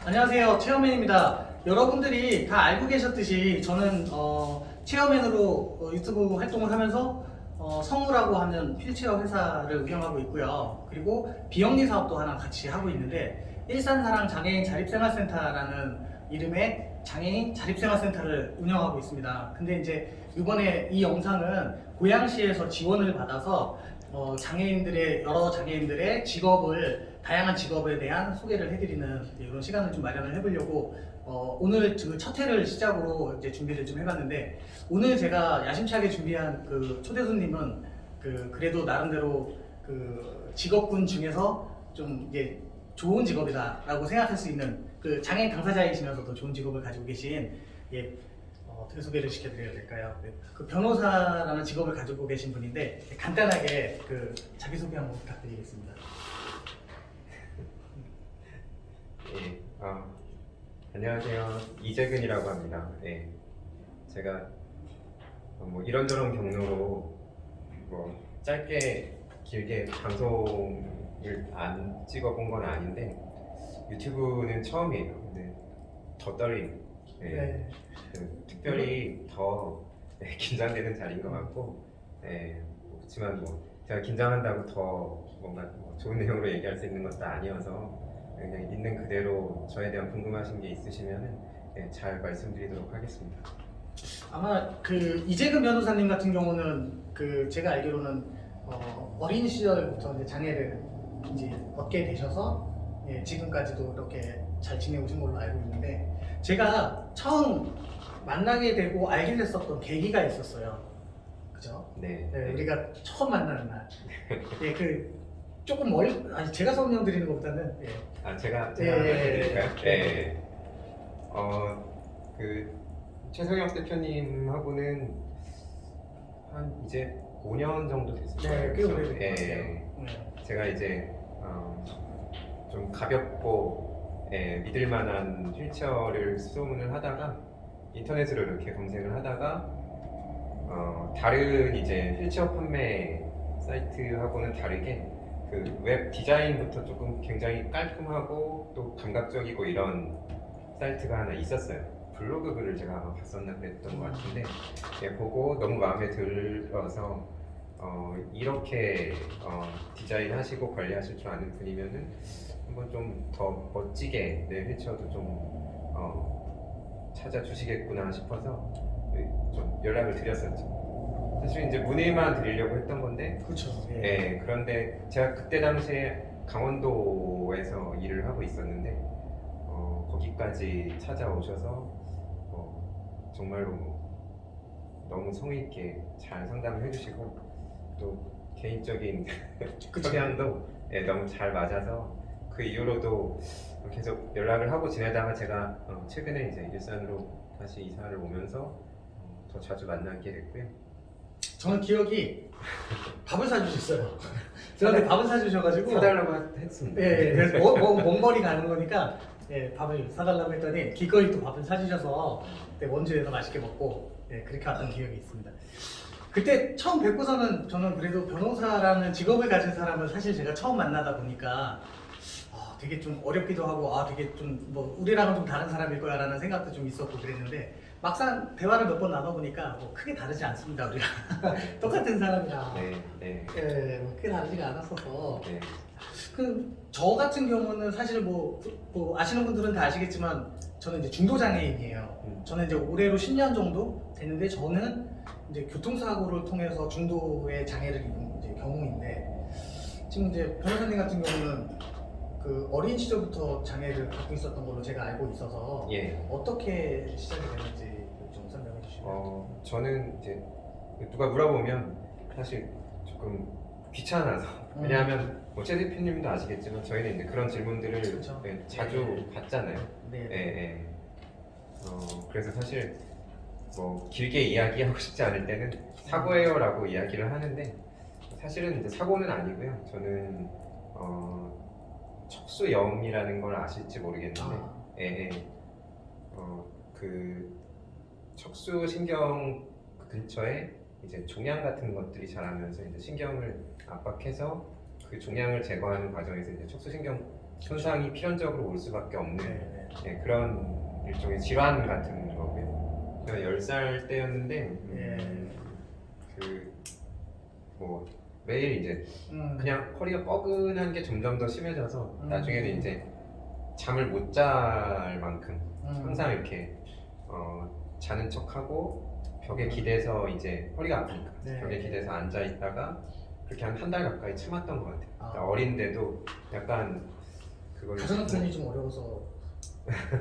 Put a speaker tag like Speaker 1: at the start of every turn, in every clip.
Speaker 1: 안녕하세요. 체어맨입니다. 여러분들이 다 알고 계셨듯이 저는 체어맨으로 유튜브 활동을 하면서 성우라고 하는 휠체어 회사를 운영하고 있고요. 그리고 비영리 사업도 하나 같이 하고 있는데 일산사랑 장애인 자립생활센터라는 이름의 장애인 자립생활센터를 운영하고 있습니다. 근데 이제 이번에 이 영상은 고양시에서 지원을 받아서 여러 장애인들의 다양한 직업에 대한 소개를 해드리는 이런 시간을 좀 마련을 해보려고 오늘 그 첫 회를 시작으로 이제 준비를 좀 해봤는데, 오늘 제가 야심차게 준비한 그 초대 손님은 그래도 나름대로 그 직업군 중에서 좀 이제 좋은 직업이다라고 생각할 수 있는 그 장애인 당사자이시면서도 좋은 직업을 가지고 계신, 어떻게 소개를 시켜드려야 될까요? 그 변호사라는 직업을 가지고 계신 분인데 간단하게 그 자기소개 한번 부탁드리겠습니다.
Speaker 2: 예, 안녕하세요. 이재근이라고 합니다. 예, 제가 뭐 이런저런 경로로 뭐 짧게 길게 방송을 안 찍어본 건 아닌데 유튜브는 처음이에요. 근데 더 떨림. 예,
Speaker 1: 네.
Speaker 2: 특별히 더 긴장되는 자리인 것 같고, 예, 그렇지만 뭐 제가 긴장한다고 더 뭔가 좋은 내용으로 얘기할 수 있는 것도 아니어서 그냥 있는 그대로 저에 대한 궁금하신 게 있으시면 잘 말씀드리도록 하겠습니다.
Speaker 1: 아마 그 이재근 변호사님 같은 경우는 제가 알기로는 어린 시절부터 이제 장애를 이제 얻게 되셔서 지금까지도 이렇게 잘 지내오신 걸로 알고 있는데, 제가 처음 만나게 되고 알게 됐었던 계기가 있었어요. 그죠?
Speaker 2: 네.
Speaker 1: 네, 우리가 처음 만나는 날. 조금 제가 설명드리는 것보다는
Speaker 2: 제가
Speaker 1: 예,
Speaker 2: 말씀드릴까요?
Speaker 1: 예.
Speaker 2: 그 최성혁 대표님하고는 한 이제 5년 정도 됐을 거예요.
Speaker 1: 꽤 오래된 것
Speaker 2: 예,
Speaker 1: 같아요.
Speaker 2: 제가 이제 좀 가볍고 믿을 만한 휠체어를 수소문을 하다가 인터넷으로 이렇게 검색을 하다가 다른 이제 휠체어 판매 사이트하고는 다르게 그 웹 디자인부터 조금 굉장히 깔끔하고 또 감각적이고 이런 사이트가 하나 있었어요. 블로그 글을 제가 아마 봤었나 그랬던 것 같은데, 보고 너무 마음에 들어서 이렇게 디자인하시고 관리하실 줄 아는 분이면은 한번 좀 더 멋지게 내 휠체어도 좀 찾아주시겠구나 싶어서 좀 연락을 드렸었죠. 사실 이제 문의만 드리려고 했던 건데,
Speaker 1: 그렇죠.
Speaker 2: 그런데 제가 그때 당시에 강원도에서 일을 하고 있었는데 거기까지 찾아오셔서 정말로 너무 성의 있게 잘 상담을 해주시고 또 개인적인 성향도 너무 잘 맞아서 그 이후로도 계속 연락을 하고 지내다가 제가 최근에 이제 일산으로 다시 이사를 오면서 더 자주 만나게 됐고요.
Speaker 1: 저는 기억이 밥을 사주셨어요. 저한테 밥을 사주셔가지고
Speaker 2: 사달라고 했습니다.
Speaker 1: 그래서 먼 거리 가는 거니까 밥을 사달라고 했더니 길거리 또 밥을 사주셔서 원주에서 맛있게 먹고 그렇게 왔던 기억이 있습니다. 그때 처음 뵙고서는 저는 그래도 변호사라는 직업을 가진 사람을 사실 제가 처음 만나다 보니까 되게 좀 어렵기도 하고 되게 좀 뭐 우리랑은 좀 다른 사람일 거야 라는 생각도 좀 있었고 그랬는데, 막상 대화를 몇 번 나눠보니까 크게 다르지 않습니다. 우리가 똑같은 사람이라 뭐 크게 다르지가 않았어서 저 같은 경우는 사실 뭐 아시는 분들은 다 아시겠지만 저는 이제 중도 장애인이에요. 저는 이제 올해로 10년 정도 됐는데, 저는 이제 교통사고를 통해서 중도의 장애를 입은 이제 경우인데, 지금 이제 변호사님 같은 경우는 그 어린 시절부터 장애를 갖고 있었던 걸로 제가 알고 있어서 어떻게 시작이 됐는지 좀 설명해 주시면.
Speaker 2: 저는 이제 누가 물어보면 사실 조금 귀찮아서 왜냐하면 최 대표님도 아시겠지만 저희는 이제 그런 질문들을
Speaker 1: 그렇죠.
Speaker 2: 자주 받잖아요. 그래서 사실 뭐 길게 이야기하고 싶지 않을 때는 사고예요라고 이야기를 하는데, 사실은 이제 사고는 아니고요. 저는 척수염이라는 걸 아실지 모르겠는데, 그 척수 신경 근처에 이제 종양 같은 것들이 자라면서 이제 신경을 압박해서 그 종양을 제거하는 과정에서 이제 척수 신경 손상이 필연적으로 올 수밖에 없는
Speaker 1: 네.
Speaker 2: 예, 그런 일종의 질환 같은 거고요. 제가 10살 때였는데 그 매일 이제 그냥 허리가 뻐근한 게 점점 더 심해져서 나중에는 이제 잠을 못 잘 만큼 항상 이렇게 자는 척하고 벽에 기대서 이제 허리가 아프니까
Speaker 1: 네.
Speaker 2: 벽에 기대서 앉아 있다가 그렇게 한 달 가까이 참았던 것 같아요.
Speaker 1: 아.
Speaker 2: 그러니까 어린데도 약간 그걸
Speaker 1: 가정편이 좀 어려워서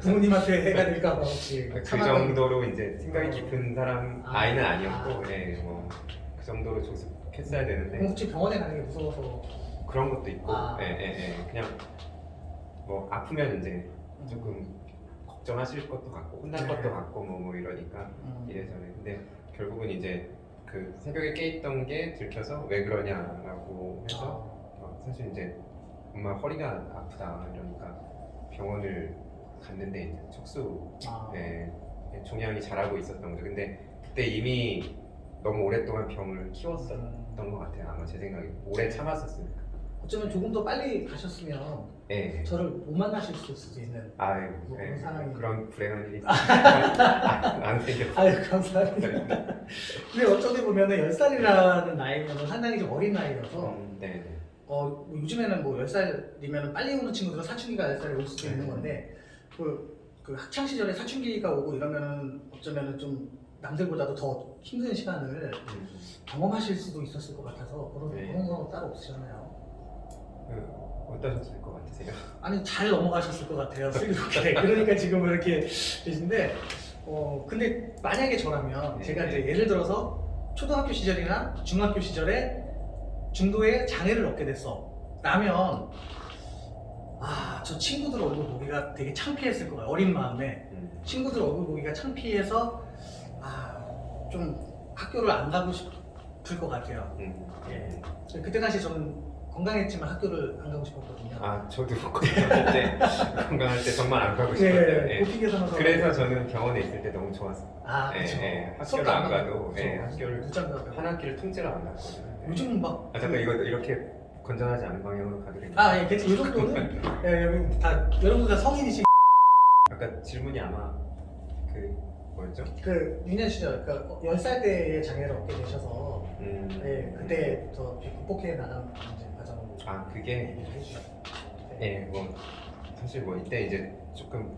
Speaker 1: 부모님한테 해가 될까 봐 혹시
Speaker 2: 그
Speaker 1: 참았던-
Speaker 2: 정도로 이제 생각이 깊은 사람
Speaker 1: 아.
Speaker 2: 아이는 아니었고 그 정도로 조숙했어야 되는데
Speaker 1: 혹시 병원에 가는 게 무서워서
Speaker 2: 그런 것도 있고
Speaker 1: 아.
Speaker 2: 그냥 아프면 이제 조금 걱정하실 것도 같고 혼날
Speaker 1: 네.
Speaker 2: 것도 같고 뭐 이러니까 이래저래 근데 결국은 이제 그 새벽에 깨 있던 게 들켜서 왜 그러냐라고 해서 사실 이제 엄마 허리가 아프다 이러니까 병원을 갔는데 이제 척수 종양이 자라고 있었던 거죠. 근데 그때 이미 너무 오랫동안 병을 키웠었던 것 같아요. 아마 제 생각에 오래 참았었으니까.
Speaker 1: 어쩌면 조금 더 빨리 가셨으면
Speaker 2: 네.
Speaker 1: 저를 못 만나실 수도 있는.
Speaker 2: 아유,
Speaker 1: 그런 상황이-
Speaker 2: 그런 불행한 일이 안 생겼어요.
Speaker 1: 아유 감사합니다. 근데 어쩌게 보면은 10살이라는 나이면 상당히 좀 어린 나이라서
Speaker 2: 네.
Speaker 1: 뭐 요즘에는 뭐 10살이면 빨리 오는 친구들은 사춘기가 10살에 올 수도 있는 건데 그 학창 시절에 사춘기가 오고 이러면은 어쩌면은 좀 남들보다도 더 힘든 시간을 경험하실 수도 있었을 것 같아서 그런 거 따로 없으셨나요?
Speaker 2: 어떠셨을 것 같으세요?
Speaker 1: 아니 잘 넘어가셨을 것 같아요 슬기롭게. 그러니까 지금 이렇게 계신데 근데 만약에 저라면 제가 이제 예를 들어서 초등학교 시절이나 중학교 시절에 중도에 장애를 얻게 됐어 라면 저 친구들 얼굴 보기가 되게 창피했을 거예요. 어린 마음에 친구들 얼굴 보기가 창피해서 좀 학교를 안 가고 싶을 것 같아요. 예. 그때 당시 저는 건강했지만 학교를 안 가고 싶었거든요.
Speaker 2: 저도 건강할 때 정말 안 가고 싶었어요.
Speaker 1: 고핑 계산해서.
Speaker 2: 그래서 저는 병원에 있을 때 너무 좋았어요.
Speaker 1: 그렇죠.
Speaker 2: 학교를 안 가도 학교를
Speaker 1: 늦잠 자고.
Speaker 2: 한 학기를 통째로 안 갔거든요.
Speaker 1: 요즘 막.
Speaker 2: 잠깐 이거 이렇게 건전하지 않은 방향으로 가도 되나요?
Speaker 1: 예, 괜찮아요. 이 정도는 여기 다 여러분 다 성인이시.
Speaker 2: 아까 질문이 아마 뭐였죠?
Speaker 1: 그 유년 시절, 그러니까 10살 때의 장애를 얻게 되셔서 그때부터 극복해 나간 이제 과정을
Speaker 2: 그게
Speaker 1: 얘기를 해주셨어요.
Speaker 2: 사실 이때 이제 조금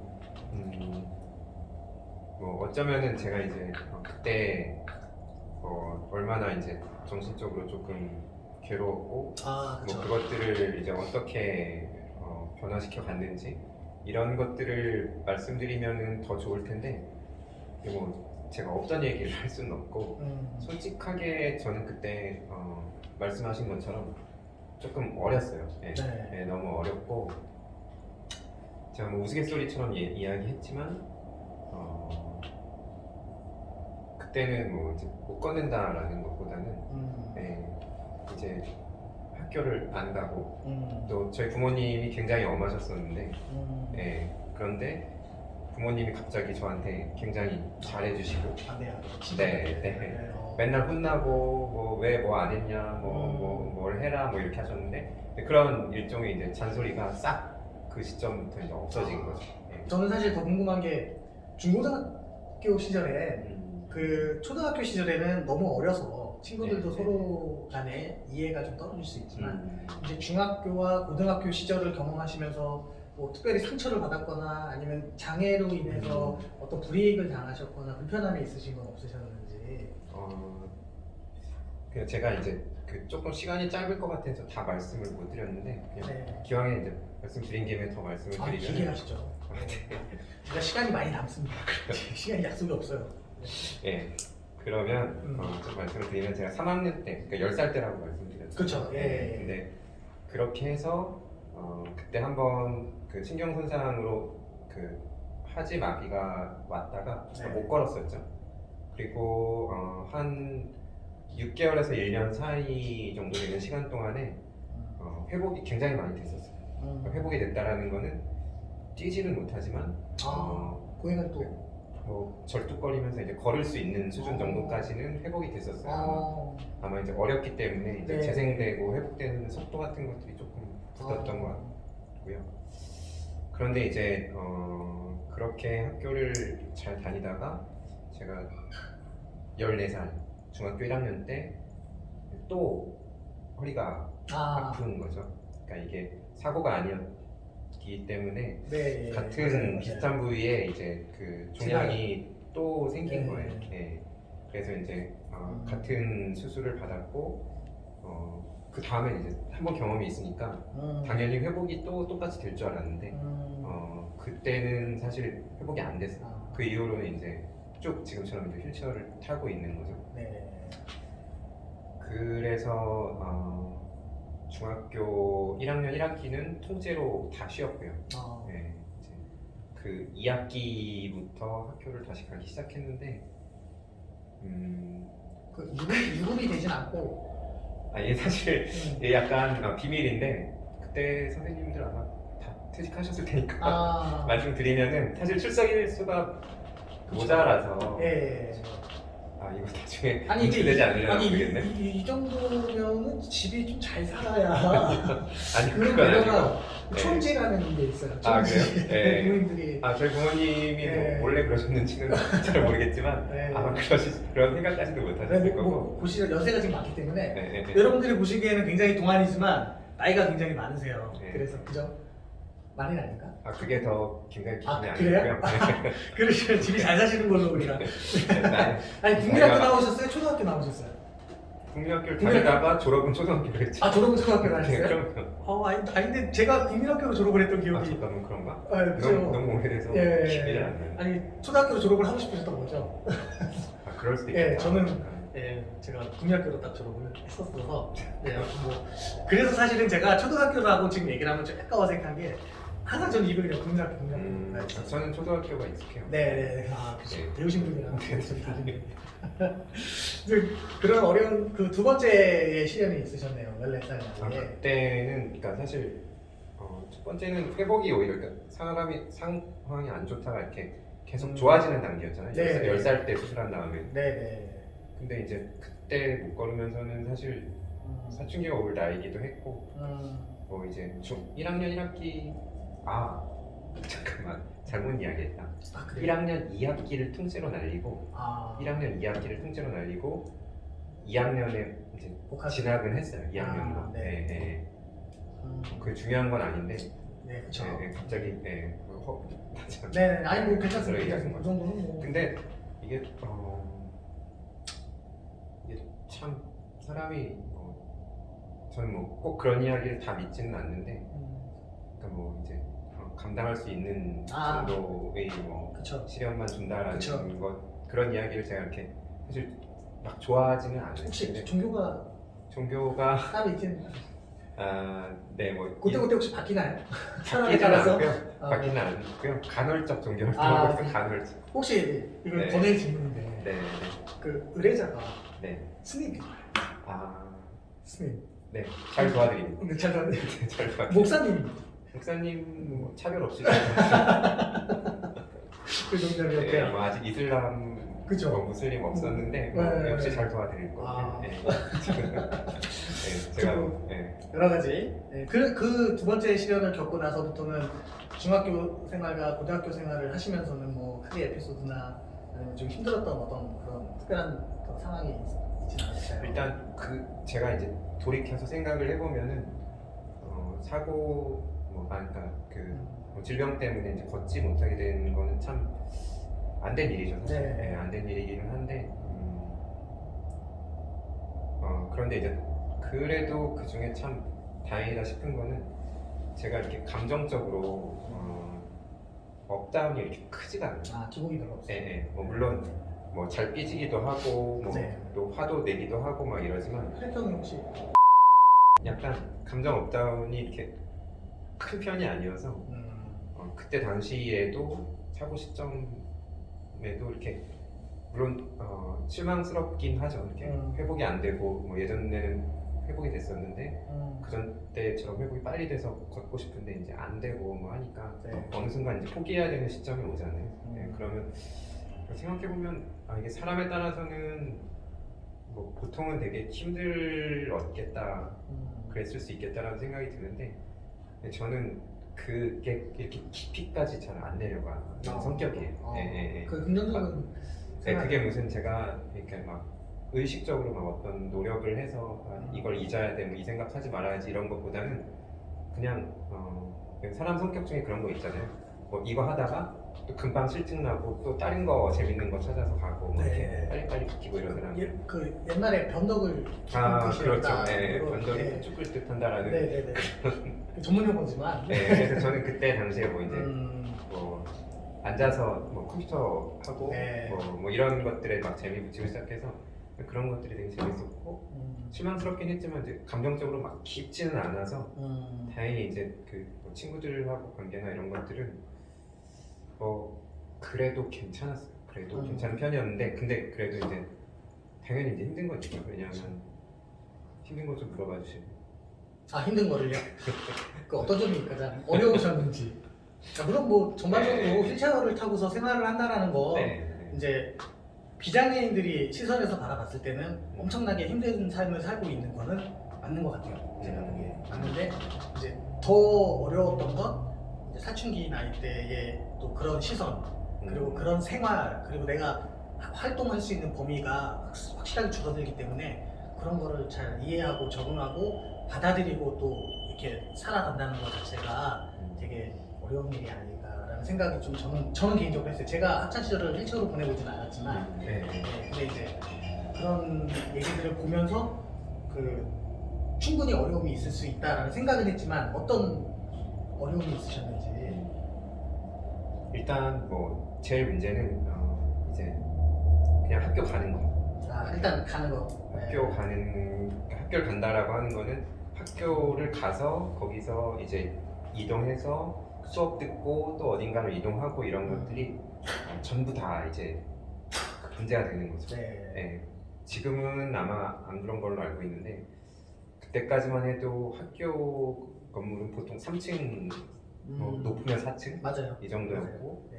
Speaker 2: 어쩌면은 제가 이제 그때 얼마나 이제 정신적으로 조금 괴로웠고
Speaker 1: 그렇죠.
Speaker 2: 그것들을 이제 어떻게 변화시켜 갔는지 이런 것들을 말씀드리면은 더 좋을 텐데 제가 없던 얘기를 할 수는 없고 솔직하게 저는 그때 말씀하신 것처럼 조금 어렸어요. 너무 어렸고 제가 우스갯소리처럼 이야기했지만 그때는 이제 못 꺼낸다라는 것보다는 이제 학교를 안 가고 또 저희 부모님이 굉장히 엄하셨었는데 그런데 부모님이 갑자기 저한테 굉장히 잘해주시고 맨날 혼나고 왜 안 했냐 뭘 해라 이렇게 하셨는데 그런 일종의 이제 잔소리가 싹 그 시점부터 이제 없어진 거죠.
Speaker 1: 저는 사실 더 궁금한 게 중고등학교 시절에 그 초등학교 시절에는 너무 어려서 친구들도 서로 간에 이해가 좀 떨어질 수 있지만 이제 중학교와 고등학교 시절을 경험하시면서 특별히 상처를 받았거나 아니면 장애로 인해서 어떤 불이익을 당하셨거나 불편함이 있으신 건 없으셨는지.
Speaker 2: 그냥 제가 이제 조금 시간이 짧을 것 같아서 다 말씀을 못 드렸는데 그냥 기왕에 이제 말씀드린 김에 더 말씀을 드리면
Speaker 1: 길게 하시죠. 제가 시간이 많이 남습니다. 시간이 약속이 없어요.
Speaker 2: 그러면 좀 말씀을 드리면 제가 3학년 때, 그러니까 10살 때라고 말씀드렸죠.
Speaker 1: 그렇죠.
Speaker 2: 근데 그렇게 해서 그때 한번 그 신경 손상으로 하지 마비가 왔다가 못 걸었었죠. 그리고 한 6개월에서 1년 사이 정도 되는 시간 동안에 회복이 굉장히 많이 됐었어요. 회복이 됐다라는 거는 뛰지는 못하지만
Speaker 1: 보행은 또
Speaker 2: 절뚝거리면서 이제 걸을 수 있는 수준 정도까지는 회복이 됐었어요. 아마 이제 어렸기 때문에 이제 재생되고 회복되는 속도 같은 것들이 조금 붙었던 것 같아요. 있고요. 그런데 이제 그렇게 학교를 잘 다니다가 제가 14살 중학교 1학년 때 또 허리가
Speaker 1: 아,
Speaker 2: 아픈 거죠. 그러니까 이게 사고가 아니었기 때문에
Speaker 1: 네.
Speaker 2: 같은
Speaker 1: 맞아요.
Speaker 2: 비슷한 부위에 이제 그 종양이 또 생긴
Speaker 1: 네.
Speaker 2: 거예요. 예. 그래서 이제 같은 수술을 받았고 그 다음에 이제 한번 경험이 있으니까 당연히 회복이 또 똑같이 될 줄 알았는데 그때는 사실 회복이 안 됐어요.
Speaker 1: 아,
Speaker 2: 그 이후로는 이제 쭉 지금처럼 이제 휠체어를 타고 있는 거죠.
Speaker 1: 네.
Speaker 2: 그래서 중학교 1학년 1학기는 통째로 다 쉬었고요. 네, 이제 그 2학기부터 학교를 다시 가기 시작했는데
Speaker 1: 그 유급이 되진 않고.
Speaker 2: 이게 사실 이게 약간 비밀인데 그때 선생님들 아마 다 퇴직하셨을 테니까 말씀드리면은 사실 출석 일수가 모자라서
Speaker 1: 예.
Speaker 2: 이거 나중에
Speaker 1: 아니 이게
Speaker 2: 되지 않으려나
Speaker 1: 아니
Speaker 2: 모르겠네.
Speaker 1: 이 정도면은 집이 좀 잘 살아야
Speaker 2: 아니
Speaker 1: 그런
Speaker 2: 그건 아니고
Speaker 1: 배려가
Speaker 2: 네.
Speaker 1: 촌지라는 게 있어요.
Speaker 2: 그래요?
Speaker 1: 촌지.
Speaker 2: 네.
Speaker 1: 부모님들이
Speaker 2: 저희 부모님이
Speaker 1: 네.
Speaker 2: 뭐 원래 그러셨는지는 잘 모르겠지만
Speaker 1: 네.
Speaker 2: 아마 그런 생각까지도 못 하셨을 거고
Speaker 1: 보시면 연세가 지금 많기 때문에
Speaker 2: 네, 네, 네.
Speaker 1: 여러분들이 보시기에는 굉장히 동안이지만 나이가 굉장히 많으세요.
Speaker 2: 네.
Speaker 1: 그래서 그죠? 많이 나니까.
Speaker 2: 그게 더 굉장히 기분이
Speaker 1: 그래요?
Speaker 2: 아니고요.
Speaker 1: 그러시면 집이 잘 사시는 걸로 우리가.
Speaker 2: 난
Speaker 1: 아니 국민학교 나오셨어요? 초등학교 나오셨어요?
Speaker 2: 국민학교를 다니다가 졸업은 초등학교를 했죠.
Speaker 1: 졸업은 초등학교
Speaker 2: 네,
Speaker 1: 나셨어요?
Speaker 2: 그럼요.
Speaker 1: 아니 근데 제가 국민학교로 졸업을 했던 기억이.
Speaker 2: 잠깐만 그런가?
Speaker 1: 그죠.
Speaker 2: 너무 오래돼서
Speaker 1: 예.
Speaker 2: 기억이 안 나요.
Speaker 1: 아니 초등학교로 졸업을 하고 싶으셨던 거죠?
Speaker 2: 그럴 수도
Speaker 1: 예,
Speaker 2: 있겠다.
Speaker 1: 저는 제가 국민학교로 딱 졸업을 했었어서 그래서 사실은 제가 초등학교라고 지금 얘기를 하면 좀 약간 어색한 게 항상 저는 입을 그냥 국민학교.
Speaker 2: 저는 초등학교가 익숙해요.
Speaker 1: 네네. 그렇죠.
Speaker 2: 네.
Speaker 1: 배우신 분이랑 좀 다르네. 그런 어려운 그 두 번째의 시련이 있으셨네요. 14살 나이에.
Speaker 2: 그때는 그러니까 사실 첫 번째는 회복이 오히려 그러니까 상황이 안 좋다가 이렇게 계속 좋아지는 단계였잖아요.
Speaker 1: 네.
Speaker 2: 10살 때 수술한 다음에.
Speaker 1: 네네.
Speaker 2: 근데 이제 그때 못 걸으면서는 사실 사춘기가 올 나이기도 했고 뭐 이제 1학년 1학기 잠깐만 잘못 이야기했다.
Speaker 1: 그래요?
Speaker 2: 1학년 2학기를 통째로 날리고 1학년 2학기를 통째로 날리고 2학년에 이제 진학은 했어요. 2학년으로.
Speaker 1: 네.
Speaker 2: 그 중요한 건 아닌데
Speaker 1: 네, 그렇죠.
Speaker 2: 갑자기
Speaker 1: 네네. 아니 뭐 괜찮습니다.
Speaker 2: 얘기하신
Speaker 1: 그 정도는 뭐.
Speaker 2: 근데 이게 이게 참 사람이 저는 뭐 꼭 그런 이야기를 다 믿지는 않는데 그러니까 뭐 이제 감당할 수 있는 정도의 뭐
Speaker 1: 그쵸.
Speaker 2: 시련만 준다라는
Speaker 1: 그쵸.
Speaker 2: 것 그런 이야기를 제가 이렇게 사실 막 좋아하지는 않아요.
Speaker 1: 혹시
Speaker 2: 근데
Speaker 1: 종교가 따로 있긴.
Speaker 2: 네, 뭐
Speaker 1: 그때 혹시 바뀌나요? 사람에
Speaker 2: 바뀌지는
Speaker 1: 따라서?
Speaker 2: 않고요. 바뀌는 않고요. 간헐적 종교 활동하고 있어요. 간헐적.
Speaker 1: 혹시 이건
Speaker 2: 네.
Speaker 1: 권해 질문인데
Speaker 2: 네,
Speaker 1: 그 의뢰자가
Speaker 2: 네.
Speaker 1: 스님이에요. 스님.
Speaker 2: 네, 잘 도와드립니다.
Speaker 1: 근데 잘
Speaker 2: 잘 도와드립니다.
Speaker 1: 목사님.
Speaker 2: 목사님 뭐 차별 없이
Speaker 1: 그 정도면
Speaker 2: 네,
Speaker 1: 어때요?
Speaker 2: 뭐 아직 이슬람
Speaker 1: 그죠.
Speaker 2: 뭐 무슬림 없었는데 뭐
Speaker 1: 네.
Speaker 2: 역시 잘 도와드릴 거예요. 네. 네, 제가
Speaker 1: 여러 가지. 그 두 번째 시련을 겪고 나서부터는 중학교 생활과 고등학교 생활을 하시면서는 뭐 크게 에피소드나 아니면 좀 힘들었던 어떤 그런 특별한 어떤 상황이 있지 않았어요?
Speaker 2: 일단 제가 이제 돌이켜서 생각을 해보면은 사고 그러니까 뭐 질병 때문에 이제 걷지 못하게 된 거는 참 안 된 일이죠. 사실.
Speaker 1: 네.
Speaker 2: 안 된 일이기는 한데 그런데 이제 그래도 그 중에 참 다행이다 싶은 거는 제가 이렇게 감정적으로 업다운이 이렇게 크지가 않아요.
Speaker 1: 기복이 별로 없어요.
Speaker 2: 네. 뭐 물론 뭐 잘 삐지기도 하고 뭐
Speaker 1: 네.
Speaker 2: 또 화도 내기도 하고 막 이러지만
Speaker 1: 혈통이 혹시
Speaker 2: 약간 감정 업다운이 이렇게 큰 편이 아니어서 그때 당시에도 사고 시점에도 이렇게 물론 실망스럽긴 하죠. 이렇게 회복이 안 되고 뭐 예전에는 회복이 됐었는데 그전 때처럼 회복이 빨리 돼서 걷고 싶은데 이제 안 되고 뭐 하니까 어느 순간 이제 포기해야 되는 시점이 오잖아요. 네, 그러면 생각해 보면 이게 사람에 따라서는 뭐 보통은 되게 힘들었겠다, 그랬을 수 있겠다라는 생각이 드는데 저는 그게 이렇게 깊이까지 잘 안 내려가는 성격이에요. 예.
Speaker 1: 그 긍정적인
Speaker 2: 네,
Speaker 1: 생각.
Speaker 2: 그게 무슨 제가 이렇게 막 의식적으로 막 어떤 노력을 해서 이걸 잊어야 돼, 뭐 이 생각하지 말아야지 이런 것보다는 그냥 사람 성격 중에 그런 거 있잖아요. 뭐 이거 하다가 또 금방 실증 나고 또 다른 거 재밌는 거 찾아서 가고 뭐
Speaker 1: 네.
Speaker 2: 이렇게 빨리빨리 익히고 이러더라고요.
Speaker 1: 그 옛날에 변덕을
Speaker 2: 그렇죠. 네, 변덕이 쭉 끌 듯한다라는.
Speaker 1: 네네네. 그 전문 용어지만.
Speaker 2: 네, 그래서 저는 그때 당시에 뭐 이제
Speaker 1: 음,
Speaker 2: 뭐 앉아서 뭐 컴퓨터 하고
Speaker 1: 네.
Speaker 2: 뭐 이런 것들에 막 재미 붙이고 시작해서 그런 것들이 되게 재밌었고 실망스럽긴 했지만 이제 감정적으로 막 깊지는 않아서 다행히 이제 그뭐 친구들하고 관계나 이런 것들은 그래도 괜찮았어요. 그래도 괜찮은 편이었는데 근데 그래도 이제 당연히 이제 힘든 거니까 왜냐하면 힘든 거 좀 물어봐 주시고.
Speaker 1: 힘든 거를요? 그 어떤 점이 가장 어려우셨는지. 물론 뭐 전반적으로 휠체어를 타고서 생활을 한다라는 거
Speaker 2: 네.
Speaker 1: 이제 비장애인들이 시선에서 바라봤을 때는 엄청나게 힘든 삶을 살고 있는 거는 맞는 것 같아요. 제가 보기에 맞는데 이제 더 어려웠던 건 이제 사춘기 나이 때의 또 그런 시선 그리고 그런 생활 그리고 내가 활동할 수 있는 범위가 확실하게 줄어들기 때문에 그런 거를 잘 이해하고 적응하고 받아들이고 또 이렇게 살아간다는 것 자체가 되게 어려운 일이 아닐까라는 생각이 좀 저는 개인적으로 했어요. 제가 학창 시절을 휠체어로 보내보진 않았지만 근데 이제 그런 얘기들을 보면서 충분히 어려움이 있을 수 있다라는 생각은 했지만 어떤 어려움이 있으셨는지.
Speaker 2: 일단 뭐 제일 문제는 이제 그냥 학교 가는 거.
Speaker 1: 일단 가는 거.
Speaker 2: 학교를 간다라고 하는 거는 학교를 가서 거기서 이제 이동해서 수업 듣고 또 어딘가로 이동하고 이런 것들이 전부 다 이제 문제가 되는 거죠. 네. 지금은 아마 안 그런 걸로 알고 있는데 그때까지만 해도 학교 건물은 보통 3층, 높으면 4층
Speaker 1: 맞아요.
Speaker 2: 이 정도였고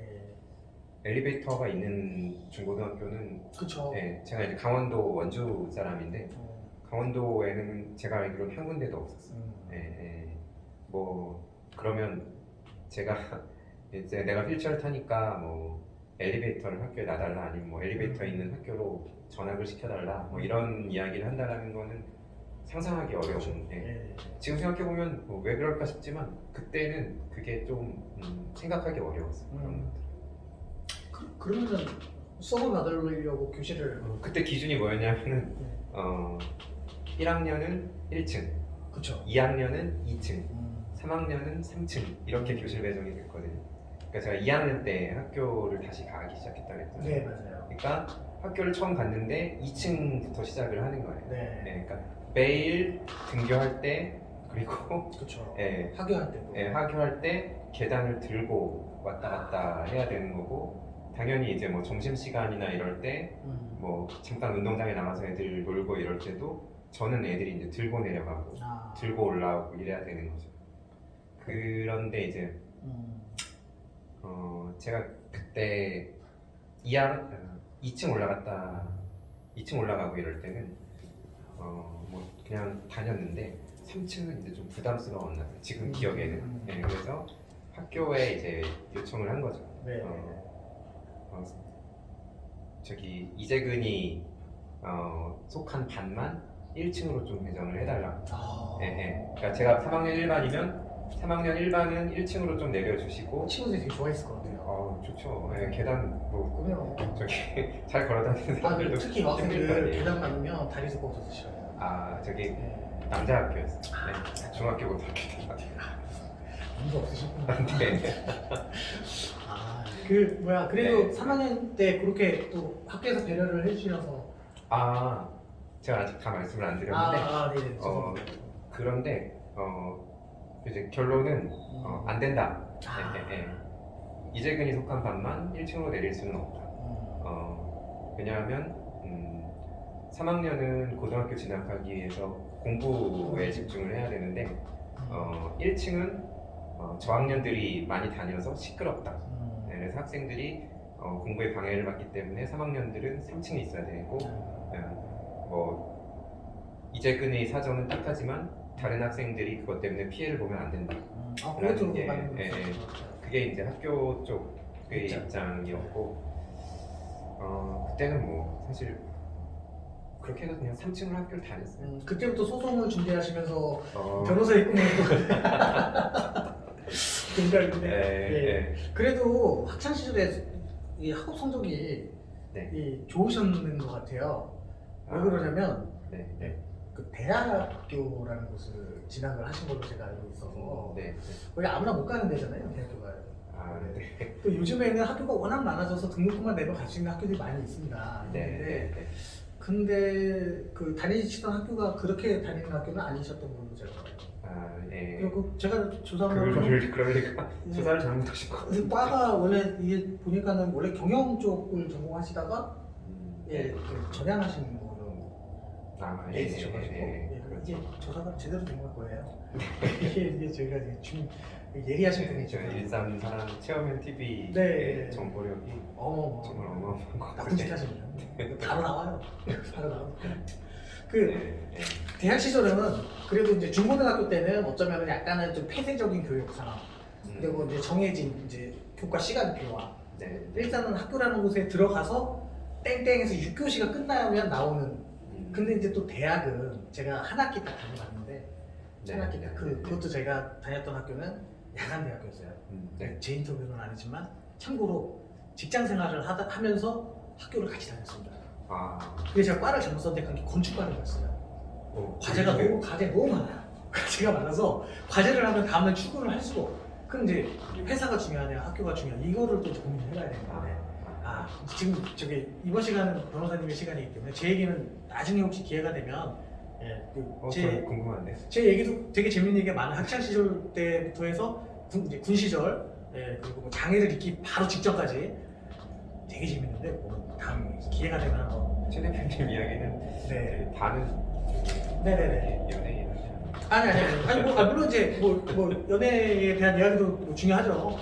Speaker 2: 엘리베이터가 있는 중고등학교는
Speaker 1: 그쵸.
Speaker 2: 네, 제가 이제 강원도 원주 사람인데 강원도에는 제가 알기로는 한 군데도 없었어요. 뭐 그러면 제가 이제 내가 휠체어를 타니까 뭐 엘리베이터를 학교에 놔달라 아니면 뭐 엘리베이터 있는 학교로 전학을 시켜달라 뭐 이런 이야기를 한다라는 거는 상상하기 어려운. 지금 생각해 보면 왜 그럴까 싶지만 그때는 그게 좀 생각하기 어려웠어요. 그런 것들.
Speaker 1: 그러면은 수업을 받으려고 교실을
Speaker 2: 그때 기준이 뭐였냐면은 1학년은 1층,
Speaker 1: 그쵸.
Speaker 2: 2학년은 2층, 3학년은 3층 이렇게 교실 배정이 됐거든요. 그러니까 제가 2학년 때 학교를 다시 가기 시작했다 그랬잖아요.
Speaker 1: 네, 맞아요.
Speaker 2: 그러니까 학교를 처음 갔는데 2층부터 시작을 하는 거예요.
Speaker 1: 네.
Speaker 2: 그러니까 매일 등교할 때 그리고
Speaker 1: 그쵸. 하교할 때도.
Speaker 2: 하교할 때 계단을 들고 왔다 갔다 해야 되는 거고 당연히 이제 뭐 점심 시간이나 이럴 때 뭐 잠깐 운동장에 나가서 애들 놀고 이럴 때도 저는 애들이 이제 들고 내려가고 들고 올라오고 이래야 되는 거죠. 그런데 이제 제가 그때 2층 올라가고 이럴 때는 뭐 그냥 다녔는데 3층은 이제 좀 부담스러웠나 봐요. 지금 기억에는. 그래서 학교에 이제 요청을 한 거죠. 저기 이재근이 속한 반만 1층으로 좀 배정을 해달라고. 그러니까 제가 3학년 1반이면 3학년 1반은 1층으로 좀 내려주시고.
Speaker 1: 친구들이 되게 좋아했을 것 같아요.
Speaker 2: 좋죠. 계단 뭐
Speaker 1: 그러면
Speaker 2: 저기 잘 걸어다니는 사람들도
Speaker 1: 특히 여학생들 계단 가면 다리 sup고 없어서 싫어요.
Speaker 2: 저기 남자 학교였어요. 중학교 고등학교 때.
Speaker 1: 문제 없으셨구나.
Speaker 2: 네.
Speaker 1: 그래도 3학년 때 그렇게 또 학교에서 배려를 해주셔서.
Speaker 2: 제가 아직 다 말씀을 안 드렸는데.
Speaker 1: 네네.
Speaker 2: 그런데 이제 결론은 안 된다. 이재근이 속한 반만 1층으로 내릴 수는 없다. 왜냐하면 3학년은 고등학교 진학하기 위해서 공부에 집중을 해야 되는데 1층은 저학년들이 많이 다녀서 시끄럽다. 그래서 학생들이 공부에 방해를 받기 때문에 3학년들은 3층에 있어야 되고 뭐 이재근의 사정은 딱하지만 다른 학생들이 그것 때문에 피해를 보면 안 된다.
Speaker 1: 그것도
Speaker 2: 게,
Speaker 1: 맞는
Speaker 2: 예,
Speaker 1: 거죠.
Speaker 2: 그게 이제 학교 쪽의
Speaker 1: 그쵸.
Speaker 2: 입장이었고, 그때는 뭐 사실 그렇게 해서 그냥 3층으로 학교를 다녔어요.
Speaker 1: 그때부터 소송을 준비하시면서
Speaker 2: 어,
Speaker 1: 변호사의 꿈을 굉장히
Speaker 2: 예.
Speaker 1: 그래도 학창 시절에 이 학업 성적이
Speaker 2: 네.
Speaker 1: 이 좋으셨는 것 같아요. 왜
Speaker 2: 아,
Speaker 1: 그러냐면
Speaker 2: 네.
Speaker 1: 그 대학교라는 곳을 진학을 하신 걸로 제가 알고 있어서
Speaker 2: 네.
Speaker 1: 거기 아무나 못 가는 데잖아요, 대학교가.
Speaker 2: 아, 네.
Speaker 1: 또 요즘에는 학교가 워낙 많아져서 등록금만 내면 갈 수 있는 학교들이 많이 있습니다.
Speaker 2: 네.
Speaker 1: 근데 그 다니시던 학교가 그렇게 다니는 학교는 아니셨던 걸로 제가 알아요.
Speaker 2: 아, 예.
Speaker 1: 그리고 제가 조사를
Speaker 2: 그러니까 조사를 잘못하신 것 같아요.
Speaker 1: 과가 원래 이게 보니까는 원래 경영 쪽을 전공하시다가
Speaker 2: 네.
Speaker 1: 그 전향하신 거로
Speaker 2: 아,
Speaker 1: 돼 있으셔가지고 이게 조사가 제대로 된 걸 거예요. 이게 저희가 지금 예리하신 분이죠.
Speaker 2: 134 체험형 TV의
Speaker 1: 네.
Speaker 2: 정보력이
Speaker 1: 어머,
Speaker 2: 정말 어마어마한 것
Speaker 1: 나쁜
Speaker 2: 같아요.
Speaker 1: 짓 하시면 바로 나와요. 바로 나오니까. 그
Speaker 2: 네.
Speaker 1: 대학 시절에는 그래도 이제 중고등학교 때는 어쩌면 약간은 좀 폐쇄적인 교육 상황 그리고 이제 정해진 이제 교과 시간표와
Speaker 2: 네.
Speaker 1: 일단은 학교라는 곳에 들어가서 땡땡에서 6교시가 끝나면 나오는. 근데 이제 또 대학은 제가 한 학기 딱 다녀봤는데 한 학기 딱 그것도 제가 다녔던 학교는 야간 대학교였어요.
Speaker 2: 네.
Speaker 1: 제 인터뷰는 아니지만 참고로 직장 생활을 하면서 학교를 같이 다녔습니다.
Speaker 2: 아,
Speaker 1: 그게 제가 과를 잘못 선택한 게 건축과를 갔어요. 과제가 너무 많아요. 과제가 많아서 과제를 하면 다음날 출근을 할 수가 없고. 그럼 이제 회사가 중요하냐 학교가 중요하냐 이거를 또 고민을 해봐야 되는 건데 지금 이번 시간은 변호사님의 시간이기 때문에 제 얘기는 나중에 혹시 기회가 되면
Speaker 2: 궁금한데.
Speaker 1: 제 얘기도 되게 재밌는 얘기가 많아요. 학창 시절 때부터 해서 군 시절 그리고 뭐 장애를 입기 바로 직전까지 되게 재밌는데 뭐 다음 기회가 되면 한번
Speaker 2: 최 대표님 이야기는
Speaker 1: 네.
Speaker 2: 반은
Speaker 1: 네네네.
Speaker 2: 연예인
Speaker 1: 아니 물론 이제 뭐 연애에 대한 이야기도 뭐 중요하죠.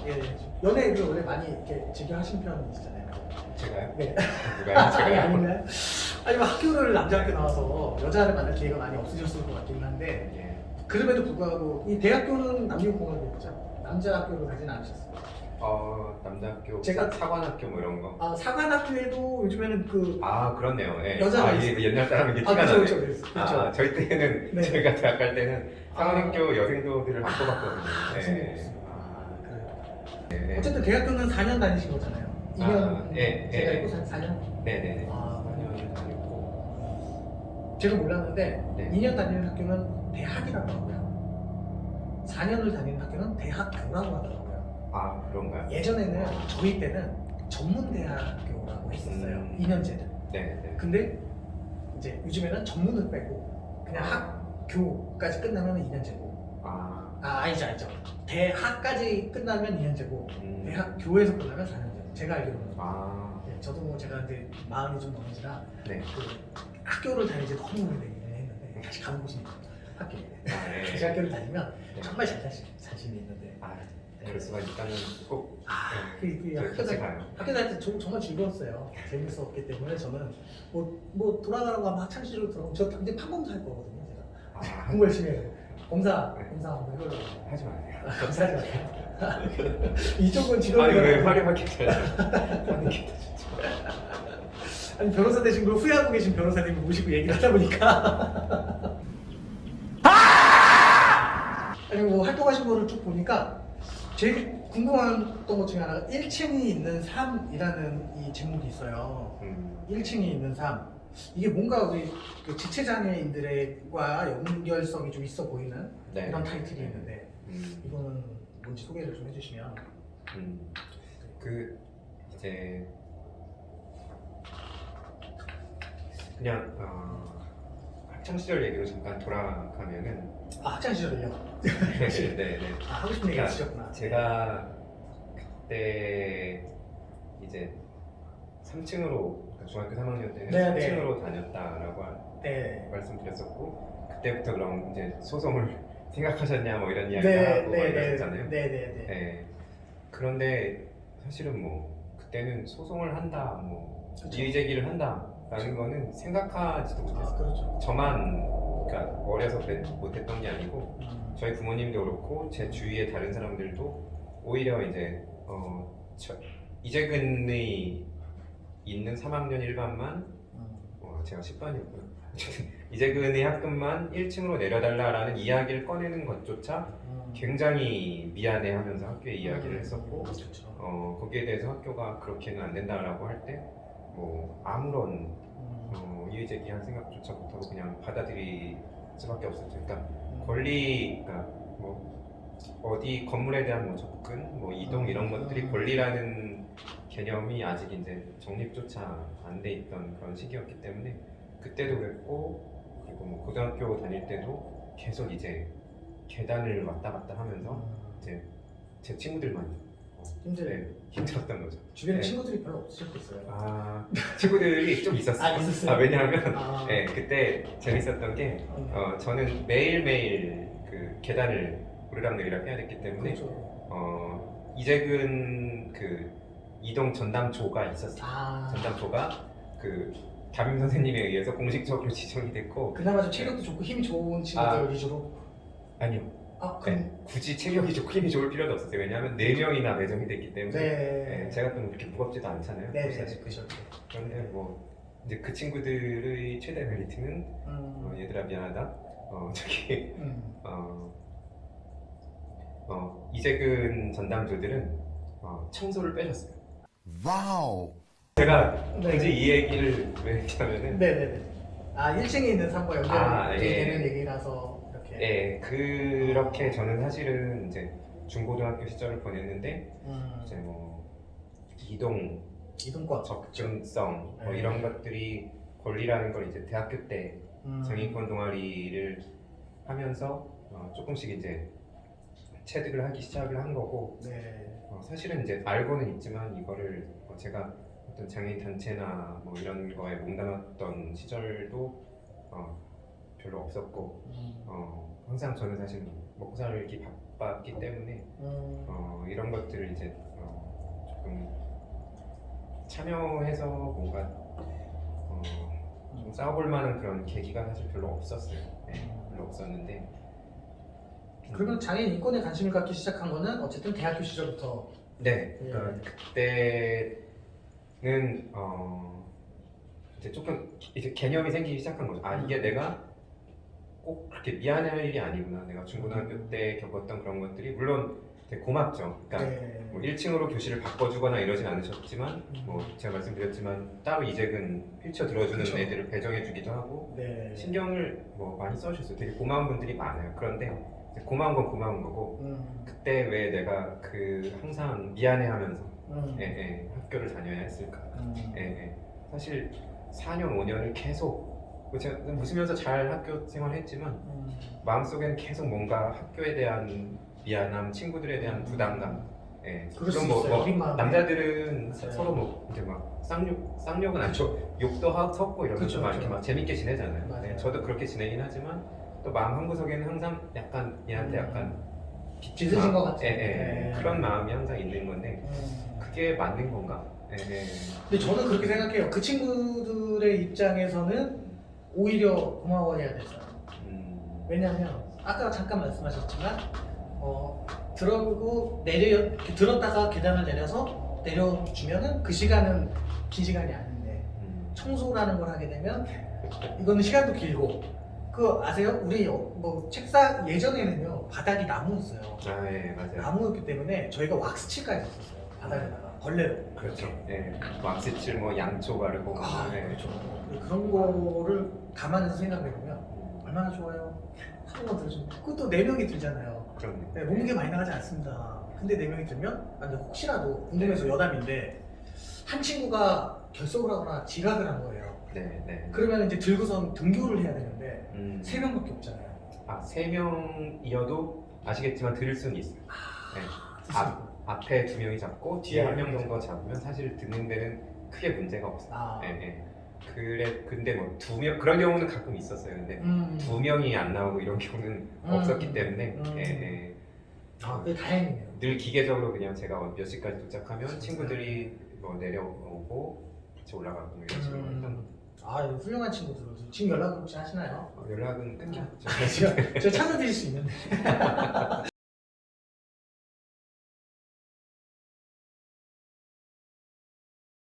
Speaker 1: 연애를 원래 많이 이렇게 즐겨 하신 편이시잖아요.
Speaker 2: 제가요?
Speaker 1: 네.
Speaker 2: 누가요?
Speaker 1: 아니
Speaker 2: 제가요?
Speaker 1: 아닌가요? 아니면 학교를 남자 학교 나와서 여자를 만날 기회가 많이 없으셨을 것 같긴 한데
Speaker 2: 예.
Speaker 1: 그럼에도 불구하고 이 대학교는 남녀공학이었죠. 남자 학교를 가진 않으셨어요.
Speaker 2: 남자학교,
Speaker 1: 제가-
Speaker 2: 사관학교 뭐 이런 거.
Speaker 1: 사관학교에도 요즘에는
Speaker 2: 그렇네요. 예.
Speaker 1: 여자가
Speaker 2: 이게 옛날 사람인 게 티가
Speaker 1: 그렇죠,
Speaker 2: 나네.
Speaker 1: 그렇죠.
Speaker 2: 저희 때는
Speaker 1: 네.
Speaker 2: 제가 대학 갈 때는 사관학교 여생도들을 바꿔봤거든요.
Speaker 1: 그래요.
Speaker 2: 네.
Speaker 1: 어쨌든 대학교는 4년 다니신 거잖아요. 2년 제가
Speaker 2: 예.
Speaker 1: 있고 4년.
Speaker 2: 네네네.
Speaker 1: 아,
Speaker 2: 4년 다녔고.
Speaker 1: 제가 몰랐는데
Speaker 2: 네.
Speaker 1: 2년 다니는 학교는 대학이라고 하고요. 4년을 다니는 학교는 대학교라고 하더라고요.
Speaker 2: 그런가요?
Speaker 1: 예전에는 저희 때는 전문대학교라고 했었어요. 2년제는.
Speaker 2: 네.
Speaker 1: 근데 이제 요즘에는 전문을 빼고 그냥 학교까지 끝나면 2년제고. 아니죠. 대학까지 끝나면 2년제고 대학교에서 끝나면 4년제. 제가 알기로는. 저도 뭐 제가 이제 마음이 좀 넘어지라
Speaker 2: 네.
Speaker 1: 그 학교를 다니지 너무 오래되긴 했는데 다시 가는 곳이 학교에.
Speaker 2: 네.
Speaker 1: 다시 학교를 다니면
Speaker 2: 네.
Speaker 1: 정말 잘 자신이 있는데.
Speaker 2: 그럴 수가 있다면 꼭
Speaker 1: 그
Speaker 2: 같이 가요.
Speaker 1: 학교 다닐 때 정말 즐거웠어요. 재밌었기 때문에 저는 뭐 돌아가라고 하면 학창 시절로 돌아가면 저 이제 판검사 할 거거든요. 제가 공부 열심히 해요. 검사 한번 해보려고.
Speaker 2: 하지 마요.
Speaker 1: 검사하지 마세요. 이쪽은 직업이
Speaker 2: 왜 화려하게 잘
Speaker 1: 아니 변호사 되신 걸 후회하고 계신 변호사님을 모시고 얘기를 하다 보니까 아니 뭐 활동하신 거를 쭉 보니까 제일 궁금했던 것 중에 하나가 1층이 있는 삶이라는 이 제목이 있어요. 1층이 있는 삶. 이게 뭔가 우리 그 지체장애인들과 연결성이 좀 있어 보이는 그런 타이틀이 있는데 이거는 뭔지 소개를 좀 해주시면.
Speaker 2: 이제 그냥 학창 시절 얘기로 잠깐 돌아가면은
Speaker 1: 학창 시절이요?
Speaker 2: 네.
Speaker 1: 하고 싶은 얘기 있으셨구나.
Speaker 2: 제가 그때 이제 3층으로 중학교 3학년 때는
Speaker 1: 네,
Speaker 2: 3층으로 다녔다라고 말씀드렸었고 그때부터 그럼 이제 소송을 생각하셨냐 뭐 이런 이야기 하고 말씀하셨잖아요.
Speaker 1: 네.
Speaker 2: 그런데 사실은 뭐 그때는 소송을 한다, 뭐
Speaker 1: 그쵸.
Speaker 2: 이의 제기를 한다라는 거는 생각하지도 못했어요.
Speaker 1: 그렇죠.
Speaker 2: 저만 그러니까 어려서 못했던 게 아니고 저희 부모님도 그렇고 제 주위의 다른 사람들도 오히려 이제 이재근의 있는 3학년 1반만 제가 10반이었구나. 이재근의 학급만 1층으로 내려달라라는 이야기를 꺼내는 것조차 굉장히 미안해하면서 학교의 이야기를 했었고
Speaker 1: 그렇죠.
Speaker 2: 거기에 대해서 학교가 그렇게는 안 된다라고 할 때 뭐 아무런 이의 제기할 생각조차 못하고 그냥 받아들일 수밖에 없었죠. 그러니까 그러니까 뭐 어디 건물에 대한 뭐 접근, 뭐 이동 이런 것들이 권리라는 개념이 아직 이제 정립조차 안 돼 있던 그런 시기였기 때문에 그때도 그랬고 그리고 뭐 고등학교 다닐 때도 계속 이제 계단을 왔다 갔다 하면서 이제 제 친구들만 힘들었던 거죠.
Speaker 1: 주변에
Speaker 2: 네.
Speaker 1: 친구들이 별로 없으셨겠어요.
Speaker 2: 친구들이 좀 있었어요.
Speaker 1: 있었어요?
Speaker 2: 왜냐하면
Speaker 1: 아.
Speaker 2: 네, 그때 재밌었던 게 저는 매일매일 그 계단을 오르락내리락 해야 됐기 때문에
Speaker 1: 그렇죠.
Speaker 2: 이재근 그 이동 전담조가 있었어요. 전담조가 그 담임 선생님에 의해서 공식적으로 지정이 됐고
Speaker 1: 그나마 좀 체력도 좋고 힘이 좋은 친구들 위주로.
Speaker 2: 아니요.
Speaker 1: 그럼
Speaker 2: 네, 굳이 체력이 좋고 힘이 좋을 필요도 없었어요. 왜냐하면 4명이나 매정이 됐기 때문에
Speaker 1: 네.
Speaker 2: 제가 또 그렇게 무겁지도 않잖아요.
Speaker 1: 네,
Speaker 2: 사실.
Speaker 1: 그죠.
Speaker 2: 그런데 뭐 이제 그 친구들의 최대 메리트는 얘들아 미안하다. 저기 이재근 전담조들은 청소를 빼줬어요.
Speaker 3: 와우.
Speaker 2: 제가
Speaker 1: 네.
Speaker 2: 굳이 이 얘기를 왜 했냐면은
Speaker 1: 네네네. 1층에 있는 산과 연결되는
Speaker 2: 예.
Speaker 1: 얘기라서 이렇게.
Speaker 2: 네, 그렇게 저는 사실은 이제 중고등학교 시절을 보냈는데 이제 뭐
Speaker 1: 이동권.
Speaker 2: 접근성 뭐
Speaker 1: 네.
Speaker 2: 이런 것들이 권리라는 걸 이제 대학교 때 정의권 동아리를 하면서 조금씩 이제 체득을 하기 시작을 한 거고
Speaker 1: 네.
Speaker 2: 사실은 이제 알고는 있지만 이거를 제가 어떤 장애인 단체나 뭐 이런 거에 몸담았던 시절도 별로 없었고 항상 저는 사실 먹고 살기 바빴기 때문에 이런 것들을 이제 조금 참여해서 뭔가 좀 싸워볼 만한 그런 계기가 사실 별로 없었어요. 네, 별로 없었는데
Speaker 1: 그러면 장애인 인권에 관심을 갖기 시작한 거는 어쨌든 대학교 시절부터.
Speaker 2: 네, 그러니까 그때는 이제 조금 이제 개념이 생기기 시작한 거죠. 이게 내가 꼭 그렇게 미안할 일이 아니구나. 내가 중고등학교 때 겪었던 그런 것들이 물론 되게 고맙죠. 그러니까 뭐 1층으로 교실을 바꿔주거나 이러진 않으셨지만 뭐 제가 말씀드렸지만 따로 이재근 휠체어 들어주는
Speaker 1: 그쵸.
Speaker 2: 애들을 배정해주기도 하고
Speaker 1: 네.
Speaker 2: 신경을 뭐 많이 써주셨어요. 되게 고마운 분들이 많아요. 그런데 고마운 건 고마운 거고 그때 왜 내가 항상 미안해하면서 학교를 다녀야 했을까? 사실 4년 5년을 계속 제가 웃으면서 잘 학교 생활했지만 마음속에는 계속 뭔가 학교에 대한 미안함, 친구들에 대한 부담감.
Speaker 1: 그럴 수
Speaker 2: 물론
Speaker 1: 있어요. 어린 마음에.
Speaker 2: 남자들은
Speaker 1: 맞아요.
Speaker 2: 서로 뭐 이제 막 쌍욕은 아니죠. 욕도 섞고 이러면서
Speaker 1: 그쵸,
Speaker 2: 막 이렇게
Speaker 1: 그쵸.
Speaker 2: 막 재밌게 지내잖아요.
Speaker 1: 맞아요.
Speaker 2: 저도 그렇게 지내긴 하지만 또 마음 한구석에는 항상 약간 얘한테 약간
Speaker 1: 빚으신 것 같아요.
Speaker 2: 그런 마음이 항상 있는 건데 그게 맞는 건가?
Speaker 1: 근데 저는 그렇게 생각해요. 그 친구들의 입장에서는 오히려 고마워해야 됐어요. 왜냐하면 아까 잠깐 말씀하셨지만 들었다가 계단을 내려서 내려주면은 그 시간은 긴 시간이 아닌데 청소라는 걸 하게 되면 이거는 시간도 길고 아세요? 우리 뭐 책상 예전에는요 바닥이 나무였어요.
Speaker 2: 맞아요.
Speaker 1: 나무였기 때문에 저희가 왁스칠까지 했었어요. 바닥에다가 벌레로.
Speaker 2: 그렇죠. 왁스칠 뭐 양초 바르고.
Speaker 1: 그렇죠. 그런 거를 감안해서 생각해보면 얼마나 좋아요. 한 번 들으시면 그것도 4명이 들잖아요.
Speaker 2: 그럼요.
Speaker 1: 몸무게 많이 나가지 않습니다. 근데 4명이 들면 근데 혹시라도 궁금해서 여담인데 한 친구가 결석을 하거나 지각을 한 거예요. 그러면 이제 들고선 등교를 해야 되는데 3명밖에 없잖아요.
Speaker 2: 3명이어도 아시겠지만 들을 수는 있어요. 앞에 2명이 잡고 뒤에 1명 정도 잡으면 사실 듣는 데는 크게 문제가 없어요. 근데 뭐 2명 그런 경우는 가끔 있었어요. 근데 2명이 안 나오고 이런 경우는 없었기 때문에
Speaker 1: 그게 다행이네요.
Speaker 2: 늘 기계적으로 그냥 제가 몇 시까지 도착하면 친구들이 뭐 내려오고 같이 올라가고 뭐 이런 식으로 했던 거죠.
Speaker 1: 아, 훌륭한 친구들. 지금 연락 혹시 하시나요?
Speaker 2: 연락은 끊겼죠.
Speaker 1: 제가 찾아드릴 수 있는데.